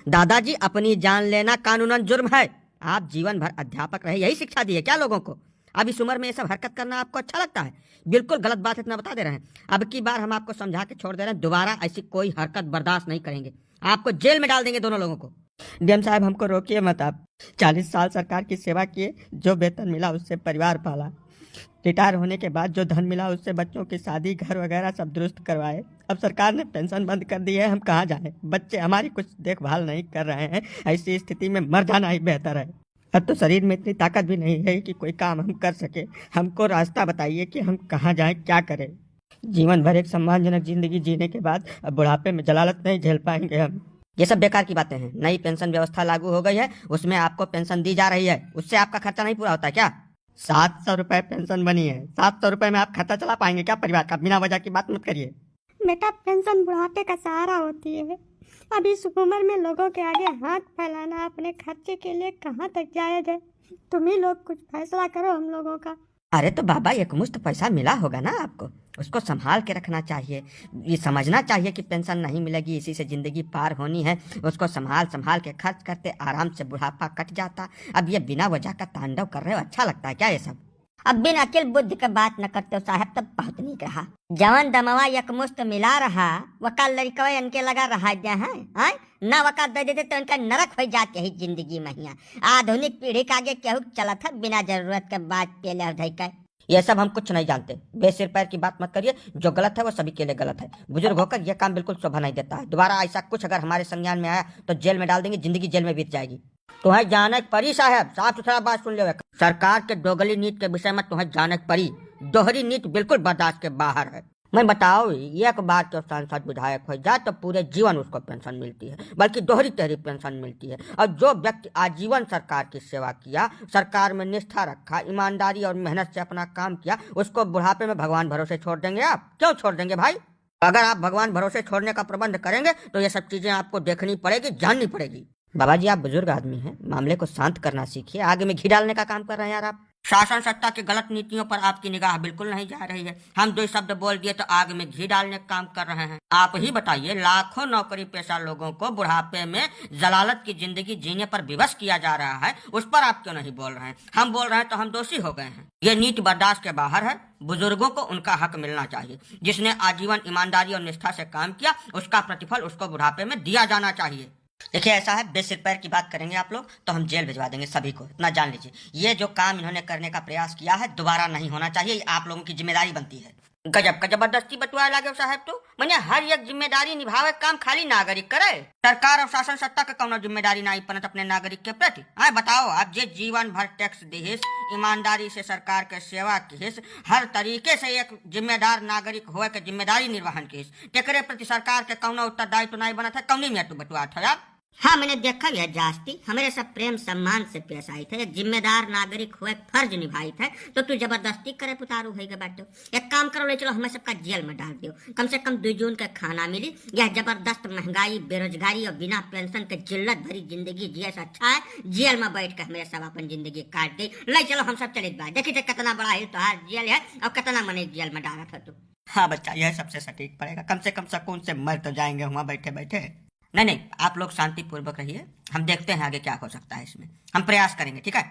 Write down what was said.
दादाजी, अपनी जान लेना कानूनन जुर्म है। आप जीवन भर अध्यापक रहे, यही शिक्षा दी है क्या लोगों को? अब इस उम्र में ये सब हरकत करना आपको अच्छा लगता है? बिल्कुल गलत बात है, इतना बता दे रहे हैं। अब की बार हम आपको समझा के छोड़ दे रहे हैं, दोबारा ऐसी कोई हरकत बर्दाश्त नहीं करेंगे। आपको जेल में डाल देंगे दोनों लोगों को। डीएम साहब, हमको रोकिए मत आप। 40 साल सरकार की सेवा किए, जो वेतन मिला उससे परिवार पाला। रिटायर होने के बाद जो धन मिला उससे बच्चों की शादी, घर वगैरह सब दुरुस्त करवाए। अब सरकार ने पेंशन बंद कर दी है, हम कहाँ जाएं? बच्चे हमारी कुछ देखभाल नहीं कर रहे हैं। ऐसी स्थिति में मर जाना ही बेहतर है। अब तो शरीर में इतनी ताकत भी नहीं है कि कोई काम हम कर सके। हमको रास्ता बताइए कि हम कहाँ जाएं, क्या करें। जीवन भर एक सम्मानजनक जिंदगी जीने के बाद अब बुढ़ापे में जलालत नहीं झेल पाएंगे हम। ये सब बेकार की बातें हैं। नई पेंशन व्यवस्था लागू हो गई है, उसमें आपको पेंशन दी जा रही है। उससे आपका खर्चा नहीं पूरा होता क्या? 700 रुपए पेंशन बनी है। 700 रुपए में आप खाता चला पाएंगे क्या परिवार का? बिना वजह की बात मत करिए। बेटा, पेंशन बुढ़ापे का सहारा होती है। अब इस उम्र में लोगों के आगे हाथ फैलाना अपने खर्चे के लिए कहाँ तक जायज है? तुम ही लोग कुछ फैसला करो हम लोगों का। अरे तो बाबा, एक मुश्त पैसा मिला होगा ना आपको, उसको संभाल के रखना चाहिए। ये समझना चाहिए कि पेंशन नहीं मिलेगी, इसी से जिंदगी पार होनी है। उसको संभाल संभाल के खर्च करते आराम से बुढ़ापा कट जाता। अब ये बिना वजह का तांडव कर रहे हो, अच्छा लगता है क्या ये सब? अब बिन अकिल बुद्ध के बात न करते हो साहब, तब बहुत नहीं रहा। जवन दमवा यकमुश्त मिला रहा, वका लड़कवा इनके लगा रहा है ना, वका दे देते तो इनका नरक हो जाते ही जिंदगी महिया। आधुनिक पीढ़ी के आगे केहू चलत है बिना जरूरत के बात पेले धैके। ये सब हम कुछ नहीं जानते, बेसिर पैर की बात मत करिए। जो गलत है वो सभी के लिए गलत है। बुजुर्ग होकर यह काम बिल्कुल शोभा नहीं देता है। दोबारा ऐसा कुछ अगर हमारे संज्ञान में आया तो जेल में डाल देंगे, जिंदगी जेल में बीत जाएगी। तुम्हें जाने परी साहब, साफ सुथरा बात सुन लो। सरकार के दोगली नीति के विषय में तुम्हें जाने परी। दोहरी नीति बिल्कुल बर्दाश्त के बाहर है। मैं बताओ, एक बार तो सांसद विधायक हो जाए तो पूरे जीवन उसको पेंशन मिलती है, बल्कि दोहरी तहरी पेंशन मिलती है। और जो व्यक्ति आजीवन सरकार की सेवा किया, सरकार में निष्ठा रखा, ईमानदारी और मेहनत से अपना काम किया, उसको बुढ़ापे में भगवान भरोसे छोड़ देंगे आप? क्यों छोड़ देंगे भाई? अगर आप भगवान भरोसे छोड़ने का प्रबंध करेंगे तो ये सब चीजें आपको देखनी पड़ेगी, जाननी पड़ेगी। बाबा जी, आप बुजुर्ग आदमी हैं, मामले को शांत करना सीखिए। आग में घी डालने का काम कर रहे हैं यार आप। शासन सत्ता की गलत नीतियों पर आपकी निगाह बिल्कुल नहीं जा रही है। हम 2 शब्द बोल दिए तो आग में घी डालने का काम कर रहे हैं। आप ही बताइए, लाखों नौकरी पेशा लोगों को बुढ़ापे में जलालत की जिंदगी जीने पर विवश किया जा रहा है, उस पर आप क्यों नहीं बोल रहे हैं? हम बोल रहे हैं तो हम दोषी हो गए हैं। ये नीति बर्दाश्त के बाहर है। बुजुर्गों को उनका हक मिलना चाहिए। जिसने आजीवन ईमानदारी और निष्ठा से काम किया, उसका प्रतिफल उसको बुढ़ापे में दिया जाना चाहिए। देखिए, ऐसा है, बेसिर पैर की बात करेंगे आप लोग तो हम जेल भिजवा देंगे सभी को, इतना जान लीजिए। ये जो काम इन्होंने करने का प्रयास किया है दोबारा नहीं होना चाहिए, ये आप लोगों की जिम्मेदारी बनती है। गजब का जबरदस्ती बटुआ लागे साहब। तो मैंने हर एक जिम्मेदारी निभावे काम खाली नागरिक करे। सरकार और शासन सत्ता के कौनो जिम्मेदारी नहीं बनत अपने नागरिक के प्रति। आए बताओ, आप जे जीवन भर टैक्स दिहिस, ईमानदारी से सरकार के सेवा किहिस, हर तरीके से एक जिम्मेदार नागरिक होए के जिम्मेदारी निर्वहन किहिस, तेकरे प्रति सरकार के कौनो उत्तरदायित्व तो नहीं बनत है। कौनी में तू बटुआ था यार? हाँ, मैंने देखा भी है जास्ती। हमारे सब प्रेम सम्मान से पेश आई थे, एक जिम्मेदार नागरिक हुए फर्ज निभाई थे, तो तू जबरदस्ती करे पुतारू है के बाटो। एक काम करो, ले चलो हमें सबका जेल में डाल दियो। कम से कम 2 जून का खाना मिली। यह जबरदस्त महंगाई, बेरोजगारी और बिना पेंशन के जिल्लत भरी जिंदगी जिए से अच्छा है जेल में बैठ कर हमें सब अपन जिंदगी काट दे। ले चलो हम सब चले बाहर। देखिए कितना बड़ा है तोहार जेल है और कितना मने जेल में डाला था तू। हाँ बच्चा, यह सबसे सटीक पड़ेगा। कम से कम सुकून से मर तो जाएंगे वहाँ बैठे बैठे। नहीं, आप लोग शांतिपूर्वक रहिए, हम देखते हैं आगे क्या हो सकता है इसमें। हम प्रयास करेंगे, ठीक है?